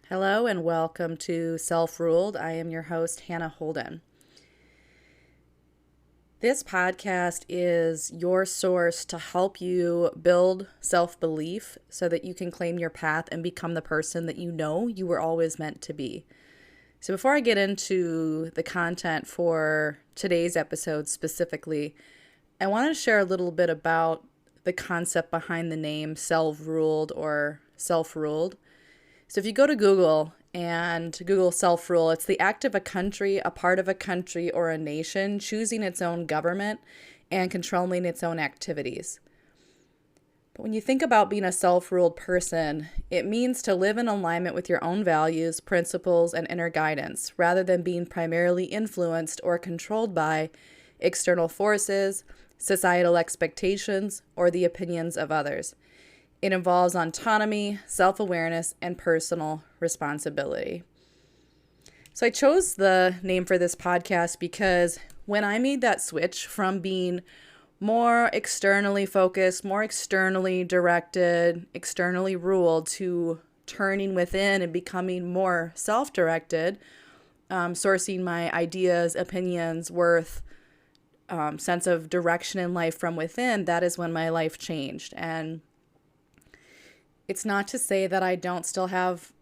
Hello and welcome to Self-Ruled. I am your host, Hannah Holden. This podcast is your source to help you build self-belief so that you can claim your path and become the person that you know you were always meant to be. So before I get into the content for today's episode specifically, I want to share a little bit about the concept behind the name Selvruled or Self-Ruled. So if you go to Google and Google self-rule, it's the act of a country, a part of a country, or a nation choosing its own government and controlling its own activities. But when you think about being a self-ruled person, it means to live in alignment with your own values, principles, and inner guidance, rather than being primarily influenced or controlled by external forces, societal expectations, or the opinions of others. It involves autonomy, self-awareness, and personal responsibility. So I chose the name for this podcast because when I made that switch from being more externally focused, more externally directed, externally ruled, to turning within and becoming more self-directed, sourcing my ideas, opinions, worth, sense of direction in life from within, that is when my life changed. And it's not to say that I don't still have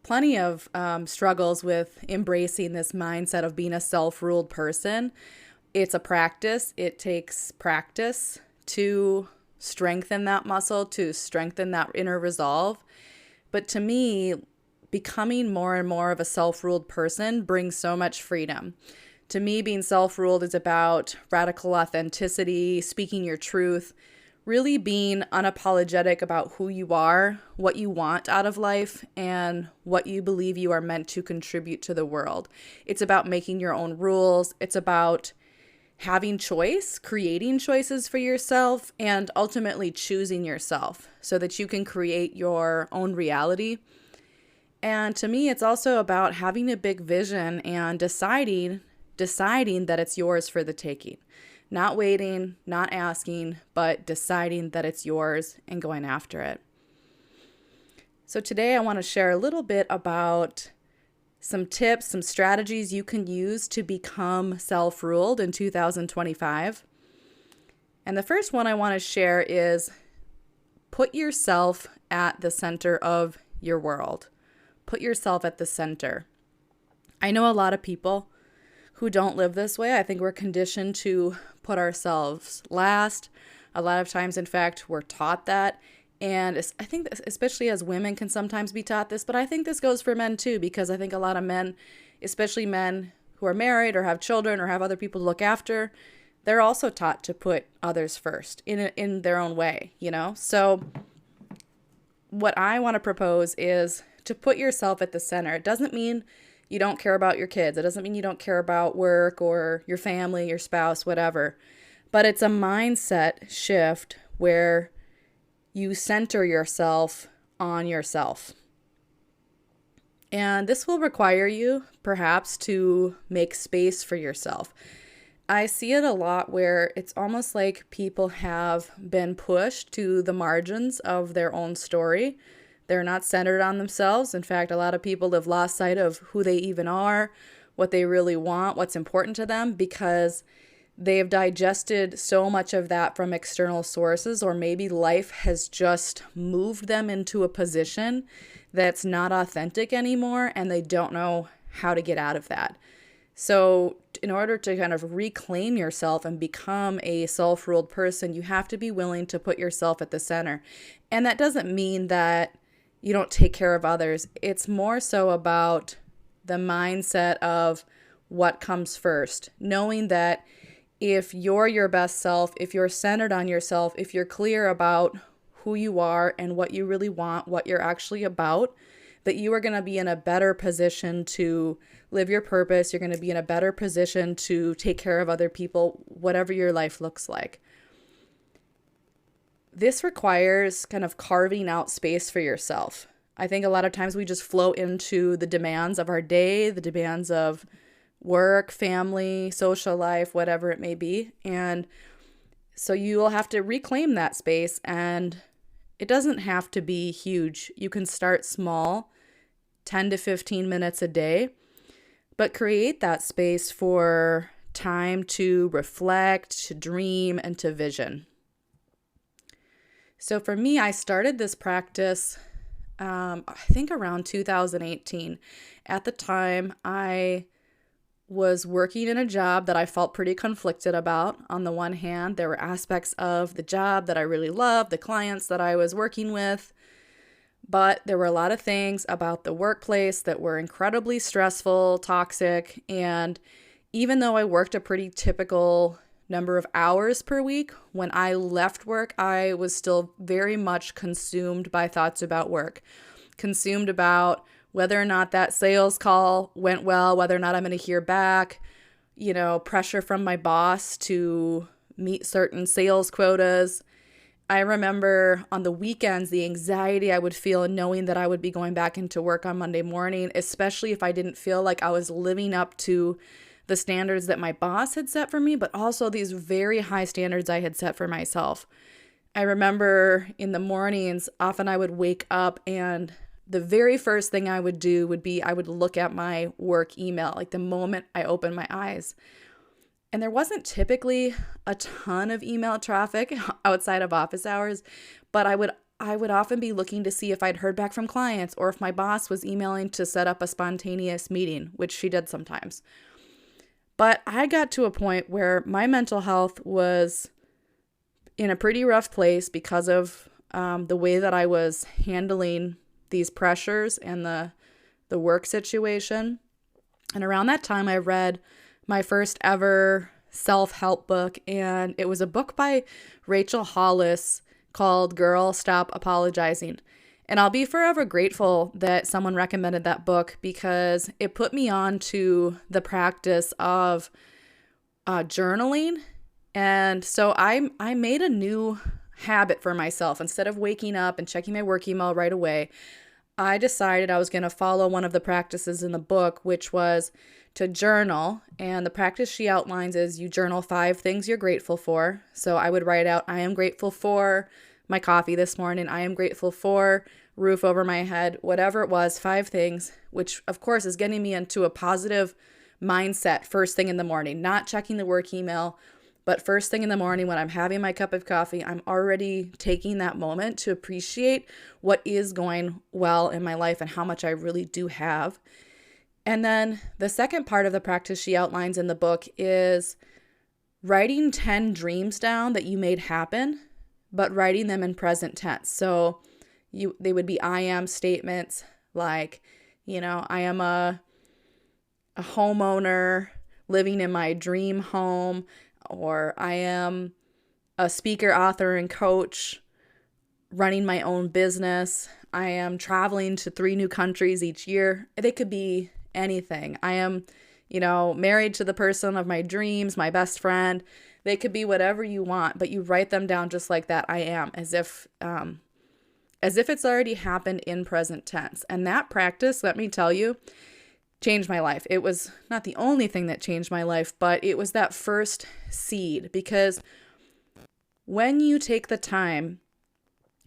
plenty of struggles with embracing this mindset of being a self-ruled person. It's a practice. It takes practice to strengthen that muscle, to strengthen that inner resolve. But to me, becoming more and more of a self-ruled person brings so much freedom. To me, being self-ruled is about radical authenticity, speaking your truth, really being unapologetic about who you are, what you want out of life, and what you believe you are meant to contribute to the world. It's about making your own rules. It's about having choice, creating choices for yourself, and ultimately choosing yourself so that you can create your own reality. And to me, it's also about having a big vision and deciding that it's yours for the taking. Not waiting, not asking, but deciding that it's yours and going after it. So today I want to share a little bit about some tips, some strategies you can use to become self-ruled in 2025. And the first one I want to share is put yourself at the center of your world. Put yourself at the center. I know a lot of people who don't live this way. I think we're conditioned to put ourselves last. A lot of times, in fact, we're taught that. And I think especially as women can sometimes be taught this, but I think this goes for men too, because I think a lot of men, especially men who are married or have children or have other people to look after, they're also taught to put others first in their own way, you know? So what I want to propose is to put yourself at the center. It doesn't mean you don't care about your kids. It doesn't mean you don't care about work or your family, your spouse, whatever. But it's a mindset shift where you center yourself on yourself. And this will require you, perhaps, to make space for yourself. I see it a lot where it's almost like people have been pushed to the margins of their own story. They're not centered on themselves. In fact, a lot of people have lost sight of who they even are, what they really want, what's important to them, because they've digested so much of that from external sources, or maybe life has just moved them into a position that's not authentic anymore, and they don't know how to get out of that. So in order to kind of reclaim yourself and become a self-ruled person, you have to be willing to put yourself at the center. And that doesn't mean that you don't take care of others. It's more so about the mindset of what comes first. Knowing that if you're your best self, if you're centered on yourself, if you're clear about who you are and what you really want, what you're actually about, that you are going to be in a better position to live your purpose. You're going to be in a better position to take care of other people, whatever your life looks like. This requires kind of carving out space for yourself. I think a lot of times we just flow into the demands of our day, the demands of work, family, social life, whatever it may be. And so you will have to reclaim that space, and it doesn't have to be huge. You can start small 10 to 15 minutes a day, but create that space for time to reflect, to dream, and to vision. So for me, I started this practice, I think around 2018. At the time, I was working in a job that I felt pretty conflicted about. On the one hand, there were aspects of the job that I really loved, the clients that I was working with, but there were a lot of things about the workplace that were incredibly stressful, toxic, and even though I worked a pretty typical number of hours per week, when I left work, I was still very much consumed by thoughts about work, consumed about whether or not that sales call went well, whether or not I'm going to hear back, pressure from my boss to meet certain sales quotas. I remember on the weekends, the anxiety I would feel knowing that I would be going back into work on Monday morning, especially if I didn't feel like I was living up to the standards that my boss had set for me, but also these very high standards I had set for myself. I remember in the mornings, often I would wake up and the very first thing I would do would be I would look at my work email, like the moment I opened my eyes. And there wasn't typically a ton of email traffic outside of office hours, but I would often be looking to see if I'd heard back from clients or if my boss was emailing to set up a spontaneous meeting, which she did sometimes. But I got to a point where my mental health was in a pretty rough place because of the way that I was handling these pressures and the work situation. And around that time, I read my first ever self-help book, and it was a book by Rachel Hollis called Girl, Stop Apologizing. And I'll be forever grateful that someone recommended that book because it put me on to the practice of journaling. And so I made a new habit for myself. Instead of waking up and checking my work email right away, I decided I was going to follow one of the practices in the book, which was to journal. And the practice she outlines is you journal 5 things you're grateful for. So I would write out, I am grateful for my coffee this morning. I am grateful for roof over my head, whatever it was, 5 things, which of course is getting me into a positive mindset first thing in the morning, not checking the work email, but first thing in the morning when I'm having my cup of coffee, I'm already taking that moment to appreciate what is going well in my life and how much I really do have. And then the second part of the practice she outlines in the book is writing 10 dreams down that you made happen, but writing them in present tense. So they would be I am statements like, I am a homeowner living in my dream home, or I am a speaker, author, and coach running my own business. I am traveling to 3 new countries each year. They could be anything. I am, married to the person of my dreams, my best friend. They could be whatever you want, but you write them down just like that. I am, as if it's already happened in present tense. And that practice, let me tell you, changed my life. It was not the only thing that changed my life, but it was that first seed, because when you take the time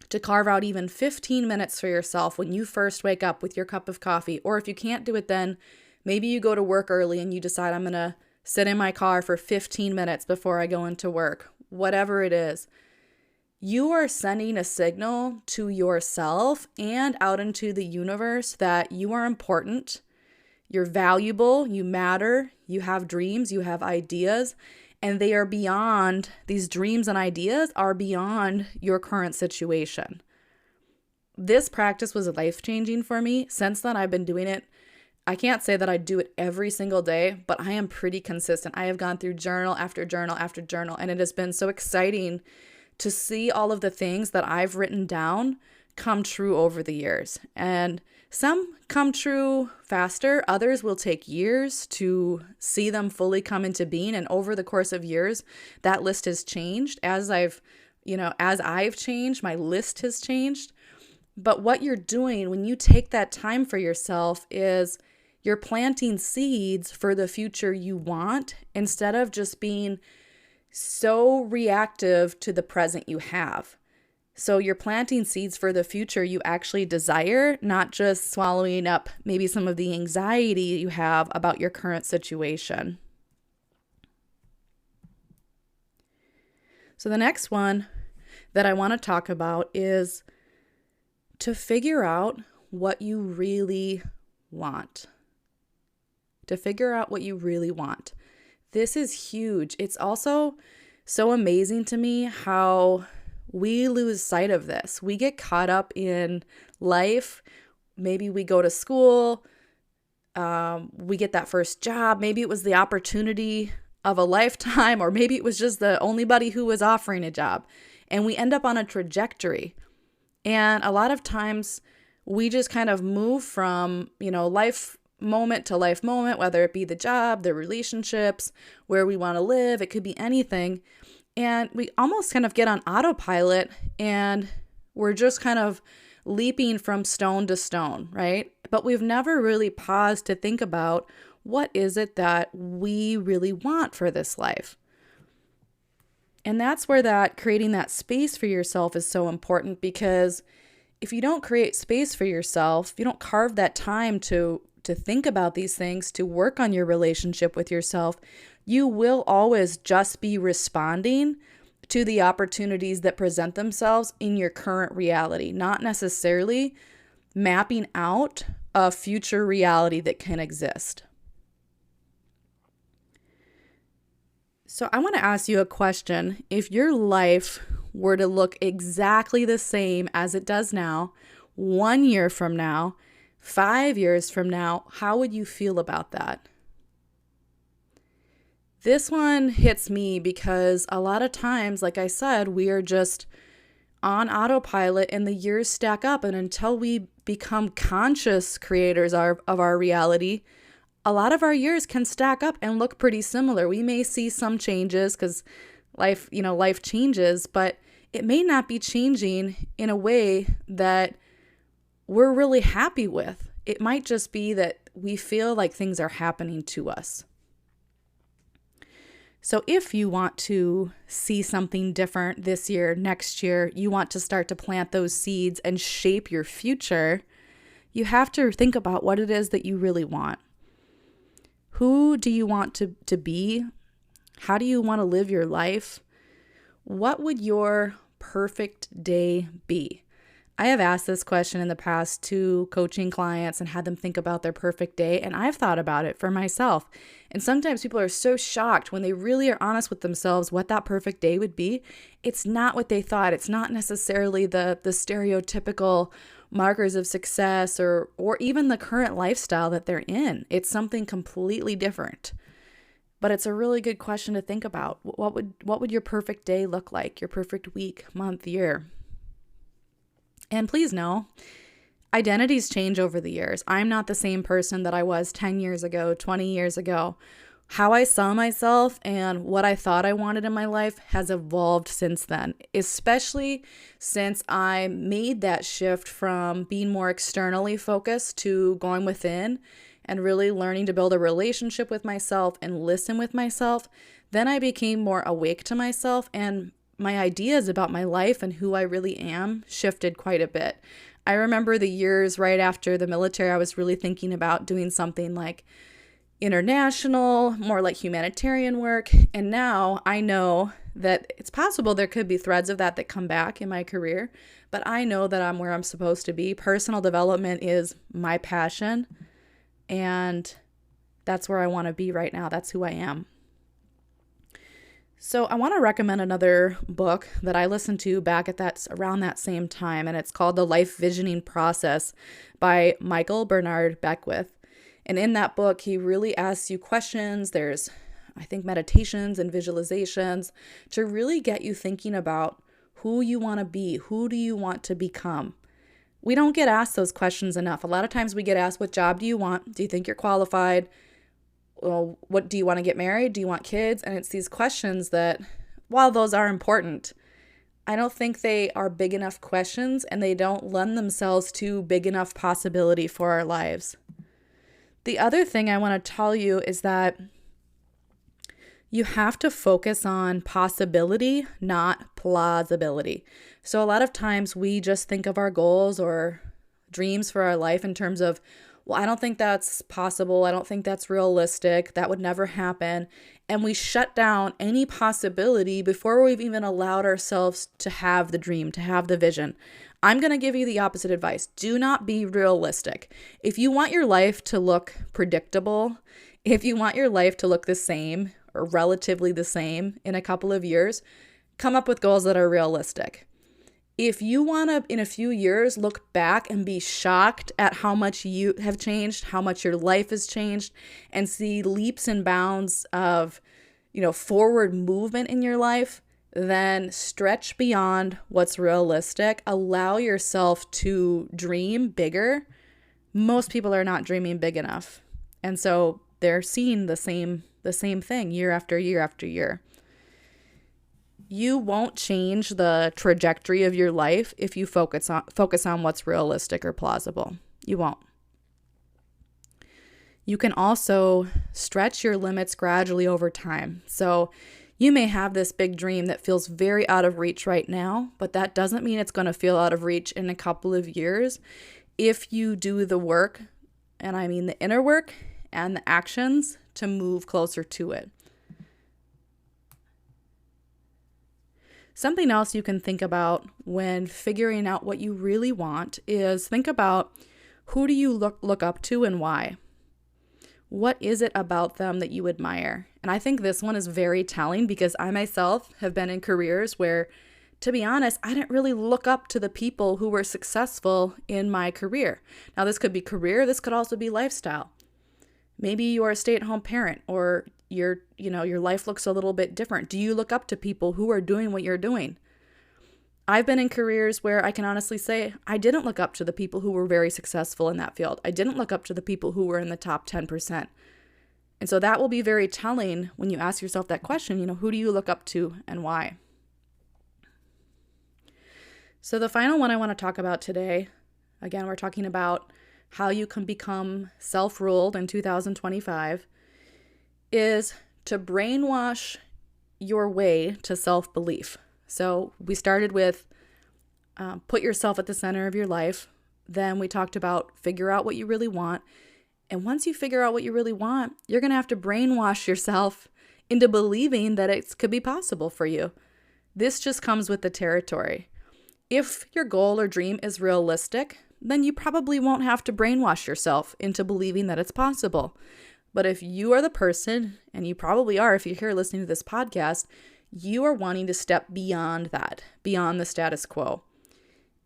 to carve out even 15 minutes for yourself when you first wake up with your cup of coffee, or if you can't do it then, maybe you go to work early and you decide I'm going to sit in my car for 15 minutes before I go into work, whatever it is, you are sending a signal to yourself and out into the universe that you are important. You're valuable, you matter, you have dreams, you have ideas, and they are beyond, these dreams and ideas are beyond your current situation. This practice was life-changing for me. Since then, I've been doing it. I can't say that I do it every single day, but I am pretty consistent. I have gone through journal after journal after journal, and it has been so exciting to see all of the things that I've written down come true over the years. And some come true faster. Others will take years to see them fully come into being. And over the course of years, that list has changed. As I've changed, my list has changed. But what you're doing when you take that time for yourself is you're planting seeds for the future you want instead of just being so reactive to the present you have. So you're planting seeds for the future you actually desire, not just swallowing up maybe some of the anxiety you have about your current situation. So the next one that I want to talk about is to figure out what you really want. To figure out what you really want. This is huge. It's also so amazing to me how we lose sight of this. We get caught up in life. Maybe we go to school, we get that first job. Maybe it was the opportunity of a lifetime, or maybe it was just the only buddy who was offering a job. And we end up on a trajectory. And a lot of times we just kind of move from, life moment to life moment, whether it be the job, the relationships, where we want to live. It could be anything. And we almost kind of get on autopilot and we're just kind of leaping from stone to stone, right? But we've never really paused to think about what is it that we really want for this life. And that's where that creating that space for yourself is so important, because if you don't create space for yourself, you don't carve that time to think about these things, to work on your relationship with yourself, you will always just be responding to the opportunities that present themselves in your current reality, not necessarily mapping out a future reality that can exist. So I want to ask you a question. If your life were to look exactly the same as it does now, 1 year from now, 5 years from now, how would you feel about that? This one hits me because a lot of times, like I said, we are just on autopilot and the years stack up. And until we become conscious creators of our reality, a lot of our years can stack up and look pretty similar. We may see some changes because life changes, but it may not be changing in a way that we're really happy with. It might just be that we feel like things are happening to us. So if you want to see something different this year, next year, you want to start to plant those seeds and shape your future, you have to think about what it is that you really want. Who do you want to be? How do you want to live your life? What would your perfect day be? I have asked this question in the past to coaching clients and had them think about their perfect day, and I've thought about it for myself. And sometimes people are so shocked when they really are honest with themselves what that perfect day would be. It's not what they thought. It's not necessarily the stereotypical markers of success or even the current lifestyle that they're in. It's something completely different. But it's a really good question to think about. What would your perfect day look like? Your perfect week, month, year? And please know, identities change over the years. I'm not the same person that I was 10 years ago, 20 years ago. How I saw myself and what I thought I wanted in my life has evolved since then, especially since I made that shift from being more externally focused to going within and really learning to build a relationship with myself and listen with myself. Then I became more awake to myself, and my ideas about my life and who I really am shifted quite a bit. I remember the years right after the military, I was really thinking about doing something like international, more like humanitarian work. And now I know that it's possible there could be threads of that come back in my career, but I know that I'm where I'm supposed to be. Personal development is my passion, and that's where I want to be right now. That's who I am. So I want to recommend another book that I listened to back at around that same time, and it's called The Life Visioning Process by Michael Bernard Beckwith. And in that book, he really asks you questions. There's, I think, meditations and visualizations to really get you thinking about who you want to be. Who do you want to become? We don't get asked those questions enough. A lot of times we get asked, what job do you want? Do you think you're qualified? Well, what do you want to get married? Do you want kids? And it's these questions that, while those are important, I don't think they are big enough questions, and they don't lend themselves to big enough possibility for our lives. The other thing I want to tell you is that You have to focus on possibility, not plausibility. So, a lot of times we just think of our goals or dreams for our life in terms of, well, I don't think that's possible. I don't think that's realistic. That would never happen. And we shut down any possibility before we've even allowed ourselves to have the dream, to have the vision. I'm going to give you the opposite advice. Do not be realistic. If you want your life to look predictable, if you want your life to look the same or relatively the same in a couple of years, come up with goals that are realistic. If you want to, in a few years, look back and be shocked at how much you have changed, how much your life has changed, and see leaps and bounds of, forward movement in your life, then stretch beyond what's realistic. Allow yourself to dream bigger. Most people are not dreaming big enough. And so they're seeing the same thing year after year after year. You won't change the trajectory of your life if you focus on what's realistic or plausible. You won't. You can also stretch your limits gradually over time. So you may have this big dream that feels very out of reach right now, but that doesn't mean it's going to feel out of reach in a couple of years if you do the work, and I mean the inner work and the actions to move closer to it. Something else you can think about when figuring out what you really want is think about, who do you look up to and why? What is it about them that you admire? And I think this one is very telling because I myself have been in careers where, to be honest, I didn't really look up to the people who were successful in my career. Now, this could be career, this could also be lifestyle. Maybe you are a stay-at-home parent, or your life looks a little bit different. Do you look up to people who are doing what you're doing? I've been in careers where I can honestly say I didn't look up to the people who were very successful in that field. I didn't look up to the people who were in the top 10%. And so that will be very telling when you ask yourself that question, who do you look up to and why? So the final one I want to talk about today, again, we're talking about how you can become self-ruled in 2025, is to brainwash your way to self-belief. So we started with put yourself at the center of your life. Then we talked about figure out what you really want. And once you figure out what you really want, you're going to have to brainwash yourself into believing that it could be possible for you. This just comes with the territory. If your goal or dream is realistic, then you probably won't have to brainwash yourself into believing that it's possible. But if you are the person, and you probably are if you're here listening to this podcast, you are wanting to step beyond that, beyond the status quo.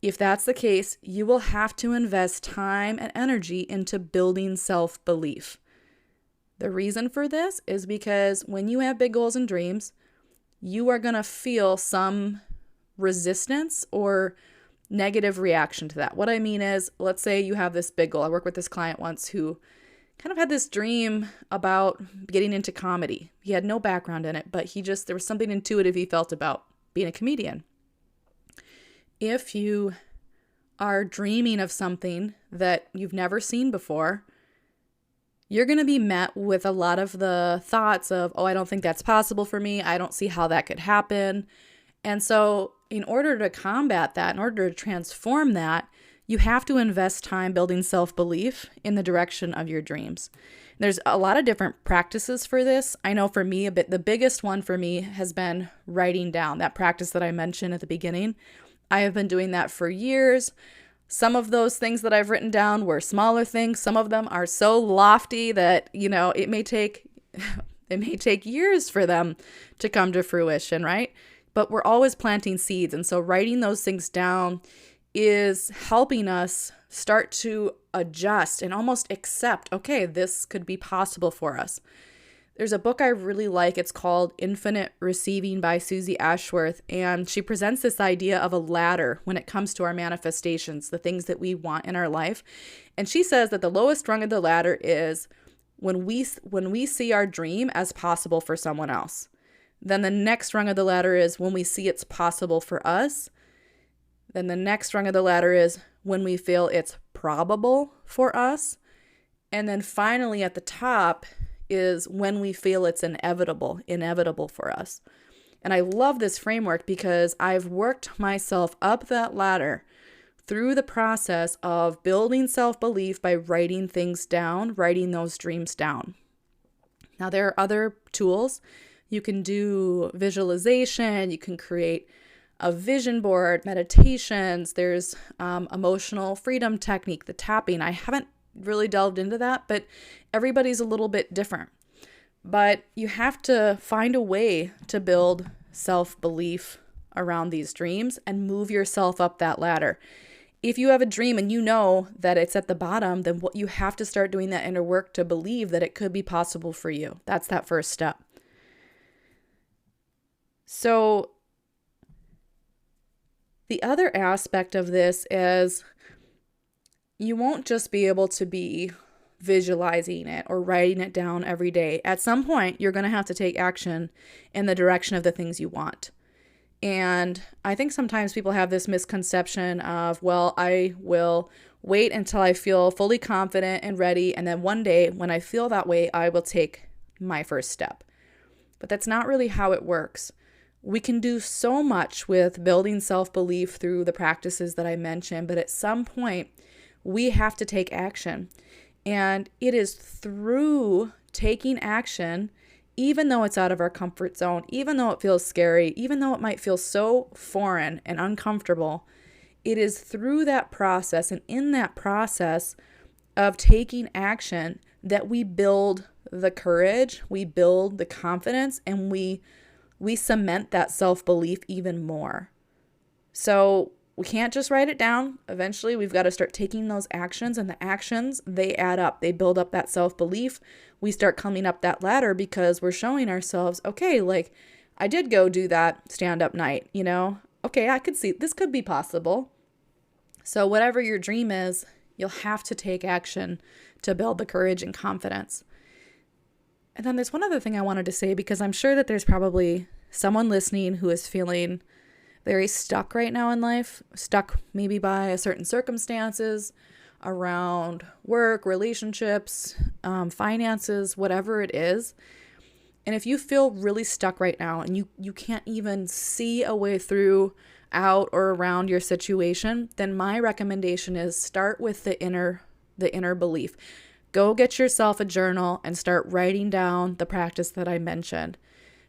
If that's the case, you will have to invest time and energy into building self-belief. The reason for this is because when you have big goals and dreams, you are going to feel some resistance or negative reaction to that. What I mean is, let's say you have this big goal. I worked with this client once who kind of had this dream about getting into comedy. He had no background in it, but there was something intuitive he felt about being a comedian. If you are dreaming of something that you've never seen before, you're going to be met with a lot of the thoughts of, I don't think that's possible for me. I don't see how that could happen. And so in order to combat that, in order to transform that, you have to invest time building self-belief in the direction of your dreams. There's a lot of different practices for this. I know for me, the biggest one for me has been writing down, that practice that I mentioned at the beginning. I have been doing that for years. Some of those things that I've written down were smaller things. Some of them are so lofty that, it may take years for them to come to fruition, right? But we're always planting seeds. And so writing those things down is helping us start to adjust and almost accept, okay, this could be possible for us. There's a book I really like. It's called Infinite Receiving by Susie Ashworth. And she presents this idea of a ladder when it comes to our manifestations, the things that we want in our life. And she says that the lowest rung of the ladder is when we see our dream as possible for someone else. Then the next rung of the ladder is when we see it's possible for us. Then the next rung of the ladder is when we feel it's probable for us. And then finally at the top is when we feel it's inevitable for us. And I love this framework because I've worked myself up that ladder through the process of building self-belief by writing things down, writing those dreams down. Now, there are other tools. You can do visualization, you can create a vision board, meditations, there's emotional freedom technique, the tapping. I haven't really delved into that, but everybody's a little bit different. But you have to find a way to build self-belief around these dreams and move yourself up that ladder. If you have a dream and you know that it's at the bottom, then what you have to start doing that inner work to believe that it could be possible for you. That's that first step. So the other aspect of this is you won't just be able to be visualizing it or writing it down every day. At some point, you're going to have to take action in the direction of the things you want. And I think sometimes people have this misconception of, well, I will wait until I feel fully confident and ready. And then one day when I feel that way, I will take my first step. But that's not really how it works. We can do so much with building self-belief through the practices that I mentioned, but at some point, we have to take action. And it is through taking action, even though it's out of our comfort zone, even though it feels scary, even though it might feel so foreign and uncomfortable, it is through that process and in that process of taking action that we build the courage, we build the confidence, and we cement that self-belief even more. So we can't just write it down. Eventually, we've got to start taking those actions, and the actions, they add up. They build up that self-belief. We start coming up that ladder because we're showing ourselves, okay, like I did go do that stand-up night, Okay, I could see this could be possible. So whatever your dream is, you'll have to take action to build the courage and confidence. And then there's one other thing I wanted to say, because I'm sure that there's probably someone listening who is feeling very stuck right now in life, stuck maybe by a certain circumstances around work, relationships, finances, whatever it is. And if you feel really stuck right now and you can't even see a way through, out, or around your situation, then my recommendation is start with the inner belief. Go get yourself a journal and start writing down the practice that I mentioned.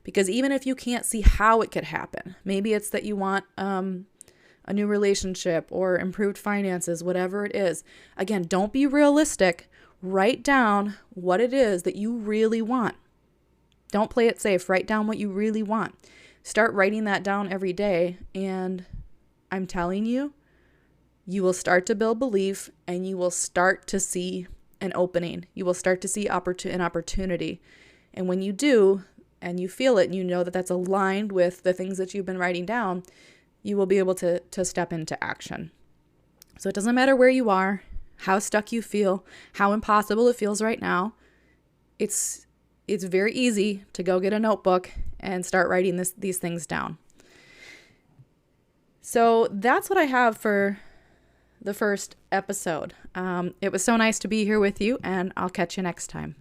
Because even if you can't see how it could happen, maybe it's that you want a new relationship or improved finances, whatever it is. Again, don't be realistic. Write down what it is that you really want. Don't play it safe. Write down what you really want. Start writing that down every day. And I'm telling you, you will start to build belief and you will start to see an opening. You will start to see an opportunity. And when you do, and you feel it, and you know that that's aligned with the things that you've been writing down, you will be able to step into action. So it doesn't matter where you are, how stuck you feel, how impossible it feels right now. It's very easy to go get a notebook and start writing these things down. So that's what I have for the first episode. It was so nice to be here with you, and I'll catch you next time.